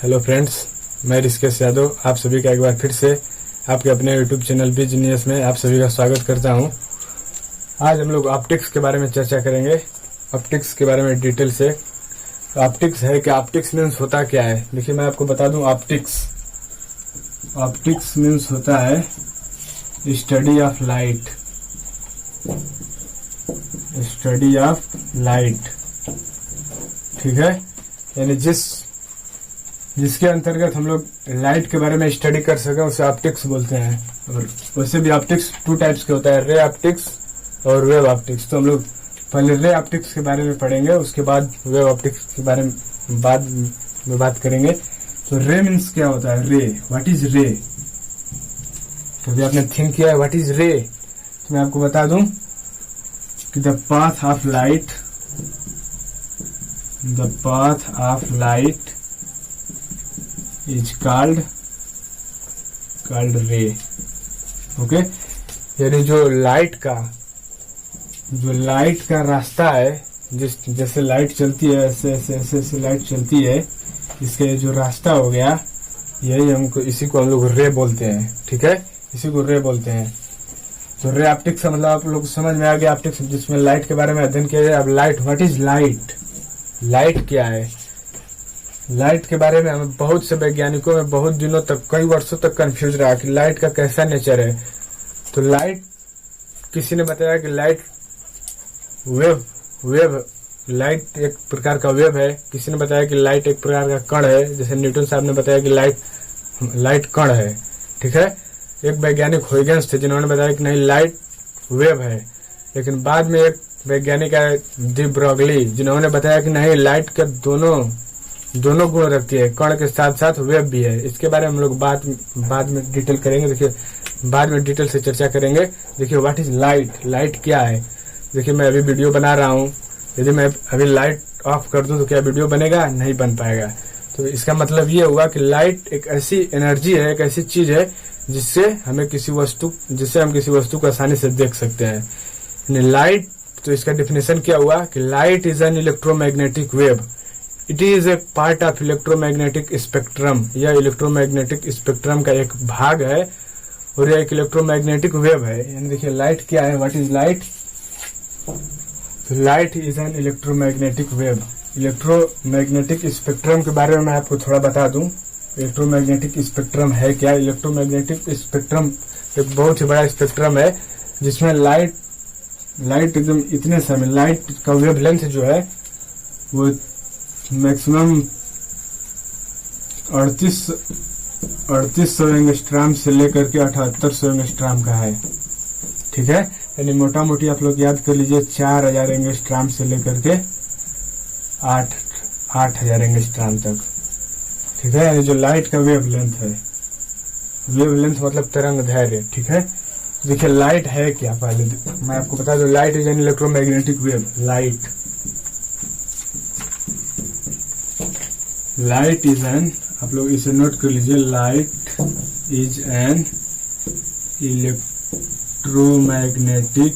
Hello friends, मैं ऋषिकेश यादव आप सभी का एक बार फिर से आपके अपने यूट्यूब चैनल बिजनेस में आप सभी का स्वागत करता हूं। आज हम लोग ऑप्टिक्स के बारे में चर्चा करेंगे। ऑप्टिक्स के बारे में डिटेल से। ऑप्टिक्स है कि ऑप्टिक्स मीन्स होता क्या है। देखिए मैं आपको बता दूं, ऑप्टिक्स मीन्स होता है study of light. Study of light, ठीक है। यानी जिसके अंतर्गत हम लोग लाइट के बारे में स्टडी कर सकें उसे ऑप्टिक्स बोलते हैं। और वैसे भी ऑप्टिक्स टू टाइप्स के होता है, रे ऑप्टिक्स और वेव ऑप्टिक्स। तो हम लोग पहले रे ऑप्टिक्स के बारे में पढ़ेंगे, उसके बाद वेव ऑप्टिक्स के बारे में बाद में बात करेंगे। तो रे मीन्स क्या होता है? रे, व्हाट इज रे? कभी आपने थिंक किया है व्हाट इज रे? तो मैं आपको बता दूं कि the path of light is called रे। ओके, यानी जो लाइट का रास्ता है, जैसे लाइट चलती है ऐसे लाइट चलती है, इसके जो रास्ता हो गया यही इसी को हम लोग रे बोलते हैं, ठीक है। इसी को रे बोलते हैं। तो रे ऑप्टिक्स का मतलब आप लोग समझ में आ गया। ऑप्टिक्स जिसमें लाइट के बारे में अध्ययन किया जाए। अब light, what is light? Light क्या है? लाइट के बारे में हमें बहुत से वैज्ञानिकों में बहुत दिनों तक, कई वर्षों तक कंफ्यूज रहा कि लाइट का कैसा नेचर है। तो लाइट, किसी ने बताया कि लाइट वेव लाइट एक प्रकार का वेव है। किसी ने बताया कि लाइट एक प्रकार का कण है, जैसे न्यूटन साहब ने बताया कि लाइट कण है, ठीक है। एक वैज्ञानिक हुइगेंस थे जिन्होंने बताया कि नहीं, लाइट वेव है। लेकिन बाद में एक वैज्ञानिक आए डी ब्रॉगली, जिन्होंने बताया कि नहीं, लाइट के दोनों गुण रखती है, कण के साथ साथ वेव भी है। इसके बारे में हम लोग बाद में डिटेल करेंगे। देखिए बाद में डिटेल से चर्चा करेंगे। देखिए व्हाट इज लाइट? लाइट क्या है? देखिए मैं अभी वीडियो बना रहा हूँ, यदि मैं अभी लाइट ऑफ कर दूं तो क्या वीडियो बनेगा? नहीं बन पाएगा। तो इसका मतलब ये हुआ कि लाइट एक ऐसी एनर्जी है, एक ऐसी चीज है जिससे हम किसी वस्तु को आसानी से देख सकते हैं। लाइट, तो इसका डेफिनेशन क्या हुआ कि light is an electromagnetic wave. It is a part of electromagnetic spectrum. यह इलेक्ट्रोमैग्नेटिक स्पेक्ट्रम का एक भाग है और यह एक इलेक्ट्रोमैग्नेटिक वेव है। यानी देखिए लाइट क्या है? What is light? Light is an electromagnetic wave. Electromagnetic spectrum के बारे में मैं आपको थोड़ा बता दूं। इलेक्ट्रोमैग्नेटिक स्पेक्ट्रम है क्या? इलेक्ट्रोमैग्नेटिक स्पेक्ट्रम एक बहुत ही बड़ा स्पेक्ट्रम है जिसमें लाइट एकदम इतने समय, लाइट का वेवलेंथ जो है वो मैक्सिमम 3800 एंगस्ट्रॉम से लेकर के 7800 एंगस्ट्रॉम का है, ठीक है। यानी मोटा मोटी आप लोग याद कर लीजिए 4000 एंगस्ट्रॉम से लेकर के 8000 एंगस्ट्रॉम तक, ठीक है। यानी जो लाइट का वेवलेंथ है, वेवलेंथ मतलब तरंग दैर्घ्य, ठीक है। देखिए लाइट है क्या? पहले मैं आपको बता दूं, light is an electromagnetic wave. Light is an, आप लोग इसे नोट कर लीजिए, light is an electromagnetic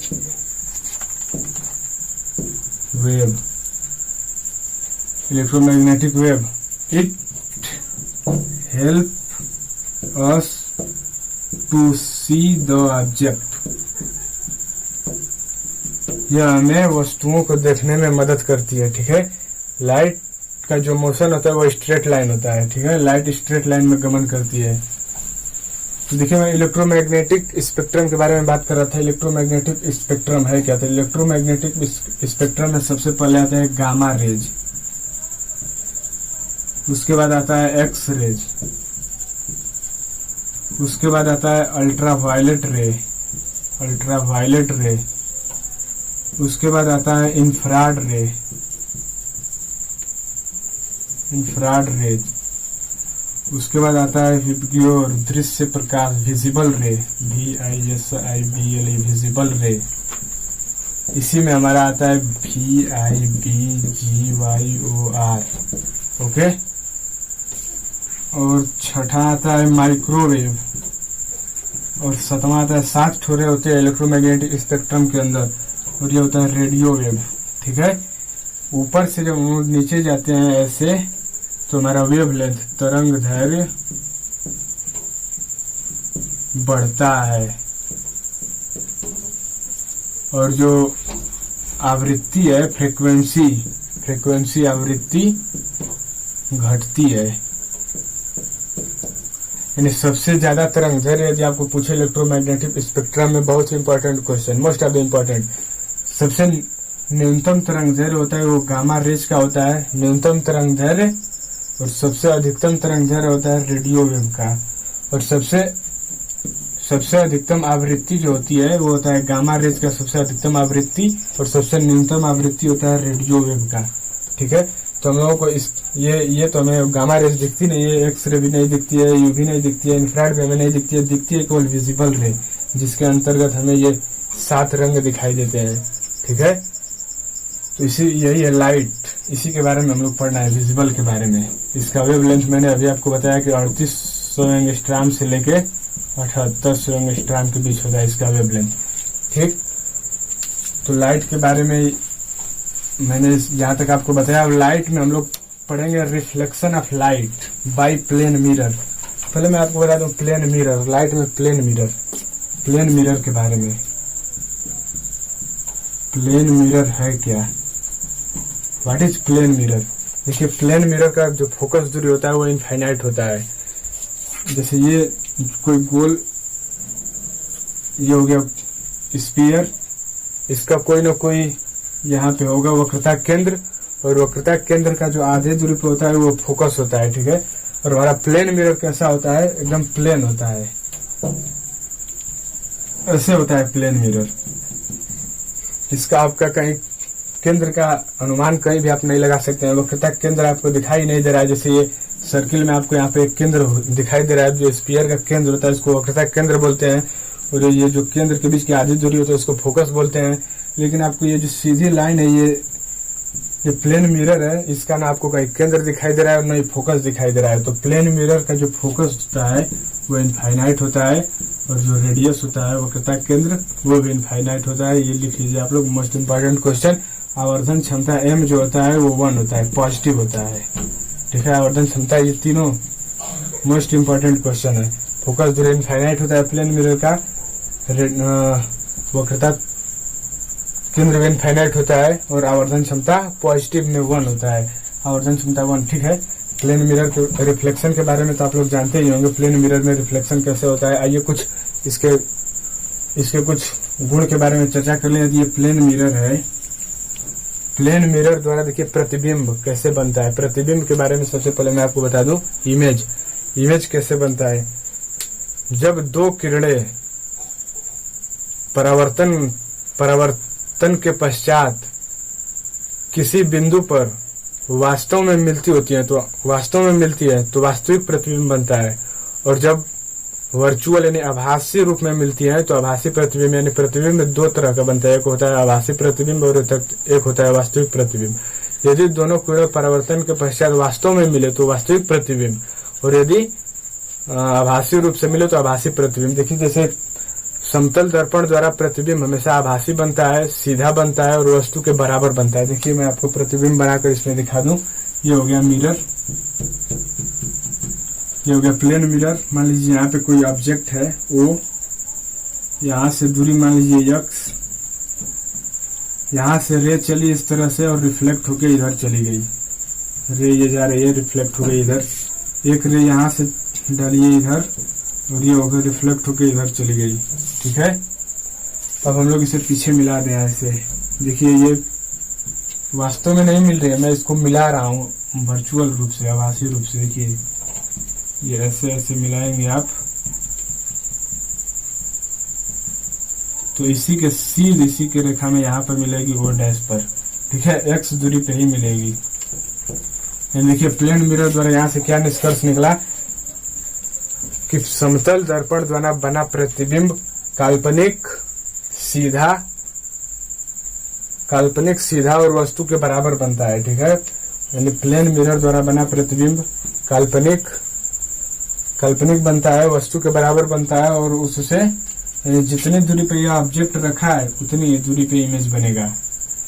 wave. Electromagnetic wave, it help us to see the object. यह हमें वस्तुओं को देखने में मदद करती है, ठीक है। लाइट का जो मोशन होता है वो स्ट्रेट लाइन होता है, ठीक है। लाइट स्ट्रेट लाइन में गमन करती है। तो देखिए मैं इलेक्ट्रोमैग्नेटिक स्पेक्ट्रम के बारे में बात कर रहा था। इलेक्ट्रोमैग्नेटिक स्पेक्ट्रम है क्या? तो इलेक्ट्रोमैग्नेटिक स्पेक्ट्रम में सबसे पहले आता है गामा रेज, उसके बाद आता है एक्स रेज, उसके बाद आता है अल्ट्रावायलेट रे, उसके बाद आता है इंफ्रारेड रेज, उसके बाद आता है विबग्योर दृश्य प्रकाश, विजिबल रे, VISIBLE विजिबल रे। इसी में हमारा आता है VIBGYOR, ओके। और छठा आता है माइक्रोवेव, और सातवां आता है, 7 ठोरे होते हैं इलेक्ट्रोमैग्नेटिक स्पेक्ट्रम के अंदर, और ये होता है रेडियो वेव, ठीक है। ऊपर से जब नीचे जाते हैं ऐसे तो हमारा वेवलेंथ तरंग दैर्घ्य बढ़ता है और जो आवृत्ति है फ्रीक्वेंसी आवृत्ति घटती है। यानी सबसे ज्यादा तरंग दैर्घ्य यदि आपको पूछे इलेक्ट्रोमैग्नेटिक स्पेक्ट्रम में, बहुत ही important question, most of the important, सबसे न्यूनतम तरंग दैर्घ्य होता है वो गामा रेज का होता है, न्यूनतम तरंग दैर्घ्य, और सबसे अधिकतम तरंग दैर्घ्य होता है रेडियो वेव का, और सबसे अधिकतम आवृत्ति जो होती है वो होता है गामा रेज का सबसे अधिकतम आवृत्ति, और सबसे न्यूनतम आवृत्ति होता है रेडियो वेव का। ठीक है, तो हम लोगों को ये तो हमें गामा रेज दिखती नहीं है, एक्सरे भी नहीं दिखती है, यूवी नहीं दिखती है, इंफ्रारेड भी हमें नहीं दिखती है केवल विजिबल रे, जिसके अंतर्गत हमें ये 7 रंग दिखाई देते हैं। ठीक है, तो यही है लाइट, इसी के बारे में हम लोग पढ़ना है, विजिबल के बारे में। इसका वेवलेंथ मैंने अभी आपको बताया कि 3800 एंगस्ट्रॉम से लेके 7800 एंगस्ट्रॉम के बीच होता है इसका वेवलेंथ। ठीक, तो लाइट के बारे में मैंने जहां तक आपको बताया। लाइट में हम लोग पढ़ेंगे reflection of light by plane mirror. पहले मैं आपको बता दूं प्लेन मिरर, लाइट में प्लेन मिरर के बारे में। प्लेन मिरर है क्या, व्हाट इज प्लेन मिरर? देखिए, प्लेन मिरर का जो फोकस दूरी होता है वो इनफाइनाइट होता है। जैसे ये कोई गोल, ये हो गया स्फीयर, इसका कोई ना कोई यहाँ पे होगा वक्रता केंद्र, और वक्रता केंद्र का जो आधे दूरी पे होता है वो फोकस होता है। ठीक है, और हमारा प्लेन मिरर कैसा होता है, एकदम प्लेन होता है, ऐसे होता है प्लेन मिरर। इसका आपका कहीं केंद्र का अनुमान कहीं भी आप नहीं लगा सकते हैं, वक्रता केंद्र आपको दिखाई नहीं दे रहा है। जैसे ये सर्किल में आपको यहाँ पे एक केंद्र दिखाई दे रहा है, जो स्फीयर का केंद्र होता है इसको वक्रता केंद्र बोलते हैं, और ये जो केंद्र के बीच की आधी दूरी होती है उसको फोकस बोलते हैं। लेकिन आपको ये जो सीधी लाइन है, ये प्लेन मिरर है, इसका ना आपको कहीं केंद्र दिखाई दे रहा है और न ही फोकस दिखाई दे रहा है। तो प्लेन मिरर का जो फोकस होता है वो इनफाइनाइट होता है, और जो रेडियस होता है वक्रता केंद्र वो भी इनफाइनाइट होता है। ये लिख लीजिए आप लोग, मोस्ट इंपॉर्टेंट क्वेश्चन। आवर्धन क्षमता m जो होता है वो 1 होता है, पॉजिटिव होता है। ठीक है, आवर्धन क्षमता, ये तीनों मोस्ट इंपॉर्टेंट क्वेश्चन है। फोकस दूरी इनफाइनाइट होता है प्लेन मिरर का, वक्रता केंद्र में इनफाइनाइट होता है, और आवर्धन क्षमता पॉजिटिव में 1 होता है, आवर्धन क्षमता 1। ठीक है, प्लेन मिरर के रिफ्लेक्शन के बारे में तो आप लोग जानते ही होंगे, प्लेन मिरर में रिफ्लेक्शन कैसे होता है। आइए कुछ इसके कुछ गुण के बारे में चर्चा कर लें। यदि ये प्लेन मिरर है, प्लेन मिरर द्वारा देखिए प्रतिबिंब कैसे बनता है। प्रतिबिंब के बारे में सबसे पहले मैं आपको बता दूं, इमेज कैसे बनता है। जब 2 किरणें परावर्तन के पश्चात किसी बिंदु पर वास्तव में मिलती है तो वास्तविक प्रतिबिंब बनता है, और जब वर्चुअल यानी आभासी रूप में मिलती है तो आभासी प्रतिबिंब, यानी प्रतिबिंब 2 तरह का बनता है, एक होता है आभासी प्रतिबिंब और एक होता है वास्तविक प्रतिबिंब। यदि दोनों किरणें परावर्तन के पश्चात वास्तव में मिले तो वास्तविक प्रतिबिंब, और यदि आभासी रूप से मिले तो आभासी प्रतिबिंब। देखिए, जैसे समतल दर्पण द्वारा प्रतिबिंब हमेशा आभासी बनता है, सीधा बनता है और वस्तु के बराबर बनता है। देखिए, मैं आपको प्रतिबिंब बनाकर इसमें दिखा दूं। ये हो गया मिरर, ये हो गया प्लेन मिरर। मान लीजिए यहाँ पे कोई ऑब्जेक्ट है O, यहाँ से दूरी मान लीजिए x, यहाँ से रे चली इस तरह से और रिफ्लेक्ट होके इधर चली गई। रे ये जा रही है, रिफ्लेक्ट हो गई इधर। एक रे यहाँ से डालिए इधर, और ये होकर रिफ्लेक्ट होके इधर चली गई। ठीक है, अब हम लोग इसे पीछे मिला रहे हैं ऐसे। देखिए, ये वास्तव में नहीं मिल रही है, मैं इसको मिला रहा हूँ वर्चुअल रूप से, आभासी रूप से। देखिए, ये ऐसे ऐसे मिलाएंगे आप, तो इसी के रेखा में यहाँ पर मिलेगी O डैश पर। ठीक है, x दूरी पे ही मिलेगी। देखिए, प्लेन मिरर द्वारा यहाँ से क्या निष्कर्ष निकला कि समतल दर्पण द्वारा बना प्रतिबिंब काल्पनिक, सीधा और वस्तु के बराबर बनता है। ठीक है, यानी प्लेन मिरर द्वारा बना प्रतिबिंब काल्पनिक बनता है, वस्तु के बराबर बनता है, और उससे जितनी दूरी पे यह ऑब्जेक्ट रखा है उतनी दूरी पे इमेज बनेगा।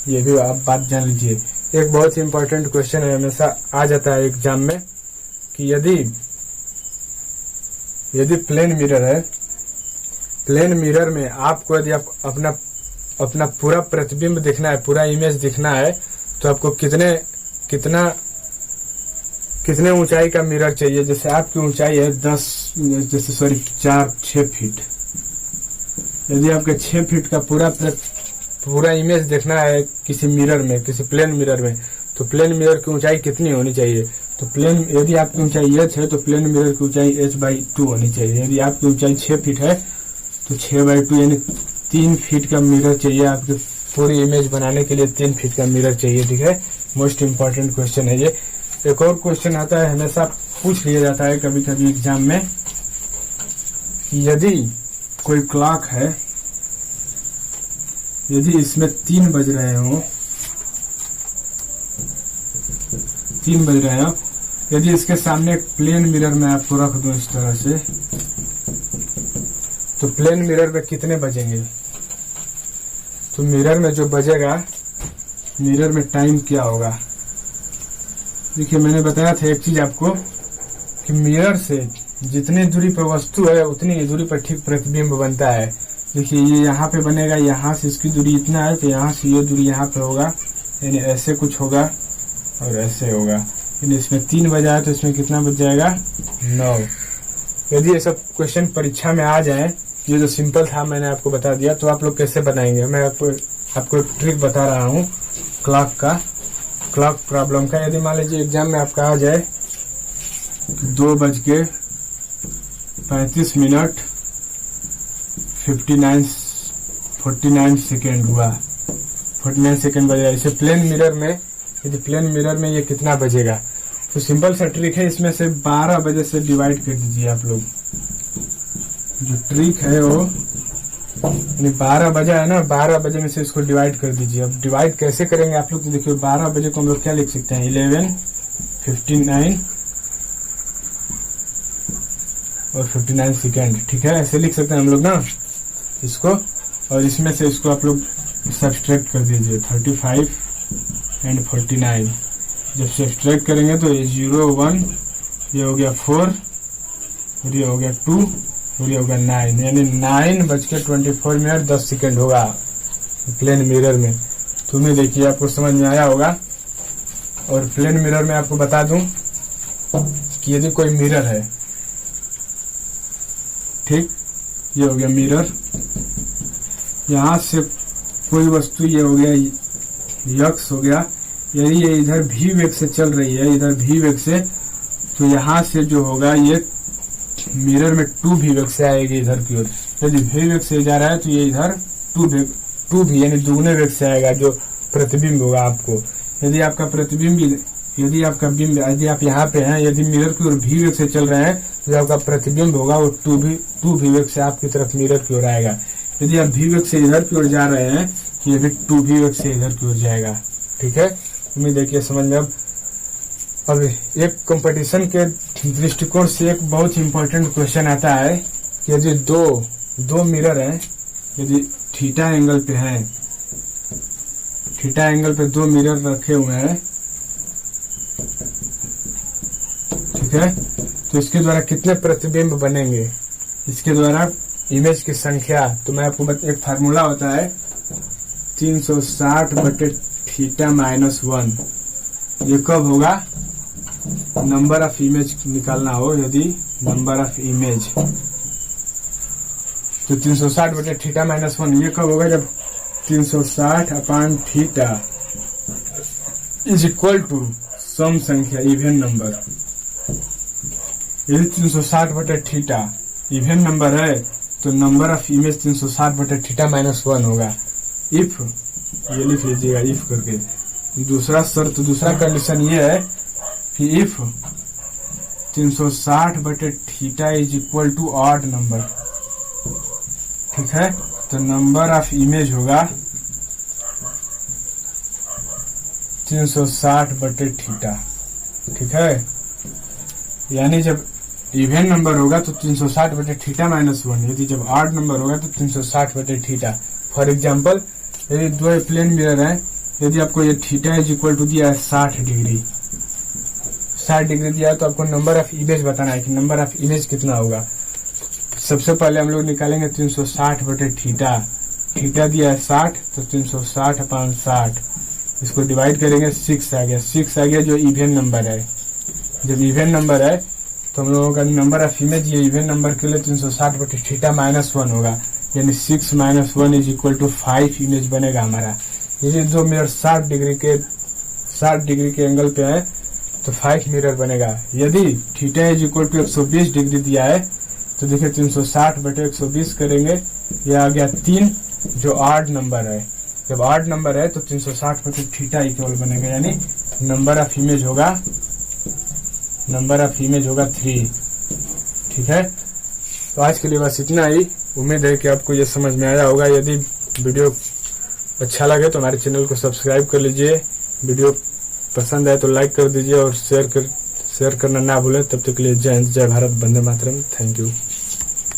ये भी आप बात जान लीजिए। एक बहुत ही इंपॉर्टेंट क्वेश्चन है, हमेशा आ जाता है एग्जाम में कि यदि प्लेन मिरर है, प्लेन मिरर में आपको यदि आप अपना पूरा प्रतिबिंब दिखना है, पूरा इमेज दिखना है, तो आपको कितने ऊंचाई का मिरर चाहिए। जैसे आपकी ऊंचाई है 4-6 फीट। यदि आपके 6 फीट का पूरा इमेज देखना है किसी मिरर में, किसी प्लेन मिरर में, तो प्लेन मिरर की ऊंचाई कितनी होनी चाहिए। तो यदि आपकी ऊंचाई h है तो प्लेन मिरर की ऊंचाई h/2 होनी चाहिए। यदि आपकी ऊंचाई 6 फीट है तो 6/2 यानी 3 फीट का मिरर चाहिए। आपकी पूरी इमेज बनाने के लिए 3 फीट का मिरर चाहिए। ठीक है, मोस्ट इंपॉर्टेंट क्वेश्चन है ये। एक और क्वेश्चन आता है, हमेशा पूछ लिया जाता है कभी कभी एग्जाम में, कि यदि कोई क्लॉक है, यदि इसमें 3 बज रहे हो, 3 बज रहे हो, यदि इसके सामने एक प्लेन मिरर में आपको रख दूं इस तरह से, तो प्लेन मिरर में कितने बजेंगे। तो मिरर में जो बजेगा, मिरर में टाइम क्या होगा। देखिए, मैंने बताया था एक चीज आपको कि मिरर से जितनी दूरी पर वस्तु है उतनी ही दूरी पर ठीक प्रतिबिंब बनता है। देखिए, ये यहाँ पे बनेगा, यहाँ से इसकी दूरी इतना है, तो यहाँ से ये दूरी यहाँ पे होगा, यानी ऐसे कुछ होगा और ऐसे होगा। यानी इसमें 3 बजा है तो इसमें कितना बच जाएगा, 9। यदि ये सब क्वेश्चन परीक्षा में आ जाए, ये जो सिंपल था मैंने आपको बता दिया, तो आप लोग कैसे बनाएंगे। मैं आपको ट्रिक बता रहा हूँ क्लॉक प्रॉब्लम का। यदि मान लीजिए एग्जाम में आपका आ जाए 2:35 49 सेकेंड हुआ, 49 सेकेंड बजेगा। इसे प्लेन मिरर में, यदि प्लेन मिरर में ये कितना बजेगा, तो सिंपल सा ट्रिक है, इसमें से 12 बजे से डिवाइड कर दीजिए आप लोग। जो ट्रिक है वो, यानी 12 बजा है ना, 12 बजे में से इसको डिवाइड कर दीजिए। अब डिवाइड कैसे करेंगे आप लोग, तो देखिए 12 बजे को हम लोग क्या लिख सकते हैं, 11, 59 और 59 सेकेंड। ठीक है, ऐसे लिख सकते हैं हम लोग ना इसको। और इसमें से इसको आप लोग सब्सट्रैक्ट कर दीजिए, 35 एंड 49। जब सब्सट्रैक्ट करेंगे तो ये 0, 1, ये हो गया 4 और ये हो गया 2 और ये हो गया 9, यानी 9:24 10 सेकेंड होगा प्लेन मिरर में। तुम्हें देखिए, आपको समझ में आया होगा। और प्लेन मिरर में आपको बता दूं कि यदि कोई मिरर है, ठीक, ये हो गया मिरर, यहां से कोई वस्तु, ये हो गया यक्स हो गया, यदि ये इधर भी वेग से चल रही है, इधर भी वेग से, तो यहां से जो होगा ये मिरर में 2 भी वेग से आएगी इधर की ओर। यदि भी वेग से जा रहा है तो ये इधर 2 भी यानी दुगने वेग से आएगा जो प्रतिबिंब होगा आपको। यदि आपका प्रतिबिंब, यदि आप यहाँ पे हैं, यदि मिरर की ओर भी वेग से चल रहे हैं, तो आपका प्रतिबिंब होगा वो 2 भी वेग से आपकी तरफ मिरर की ओर आएगा। यदि आप भी वेग से इधर की ओर जा रहे हैं, तो ये भी 2 भी वेग से इधर की ओर जाएगा। ठीक है, उम्मीद देखिए समझ में। अब एक कंपटीशन के दृष्टिकोण से एक बहुत ही इंपॉर्टेंट क्वेश्चन आता है कि यदि दो मिरर हैं, यदि थीटा एंगल पे हैं, थीटा एंगल पे 2 मिरर रखे हुए हैं, ठीक है, तो इसके द्वारा कितने प्रतिबिंब बनेंगे, इसके द्वारा इमेज की संख्या। तो मैं आपको एक फार्मूला होता है 360/θ-1। ये कब होगा, नंबर ऑफ इमेज निकालना हो, यदि नंबर ऑफ इमेज, तो 360/θ-1 ये कब होगा, जब 360/θ इज इक्वल टू सम संख्या, इवन नंबर। यदि 360/θ इवन नंबर है तो नंबर ऑफ इमेज 360/θ-1 होगा। इफ, ये लिख लीजिएगा इफ करके। दूसरा कंडीशन ये है कि if 360/θ is equal to odd number, ठीक है, तो नंबर ऑफ इमेज होगा 360/θ। ठीक है, यानी जब इवन नंबर होगा तो 360/θ-1, यदि जब ऑड नंबर होगा तो 360/θ। फॉर एग्जाम्पल, यदि 2 प्लेन मिरर हैं, यदि आपको ये थीटा इज इक्वल टू दिया है 60 डिग्री, 60 डिग्री दिया है, तो आपको नंबर ऑफ इमेज बताना है कि नंबर ऑफ इमेज कितना होगा। सबसे पहले हम लोग निकालेंगे 360 बटे थीटा। थीटा दिया है 60, तो 360 अपॉन 60, इसको डिवाइड करेंगे, 6 आ गया। 6 आ गया जो इवन नंबर है। जब इवन नंबर है तो हम लोगों का नंबर ऑफ इमेज ये इवन नंबर के लिए 360 बटे थीटा -1 होगा, यानी 6 - 1 इज इक्वल टू 5 इमेज बनेगा हमारा। यदि दो मिरर 60 डिग्री के एंगल पे है तो 5 मिरर बनेगा। यदि theta is equal to 120 degree दिया है तो देखिए 360 बटे 120 करेंगे, यह आ गया 3, जो ऑड नंबर है। जब ऑड नंबर है तो 360 बटे थीटा इक्वल बनेगा, यानी नंबर ऑफ इमेज होगा 3। ठीक है, तो आज के लिए बस इतना ही। उम्मीद है कि आपको ये समझ में आया होगा। यदि वीडियो अच्छा लगे तो हमारे चैनल को सब्सक्राइब कर लीजिए, वीडियो पसंद आए तो लाइक कर दीजिए और शेयर करना ना भूलें। तब तक के लिए जय हिंद, जय भारत, वंदे मातरम। Thank you.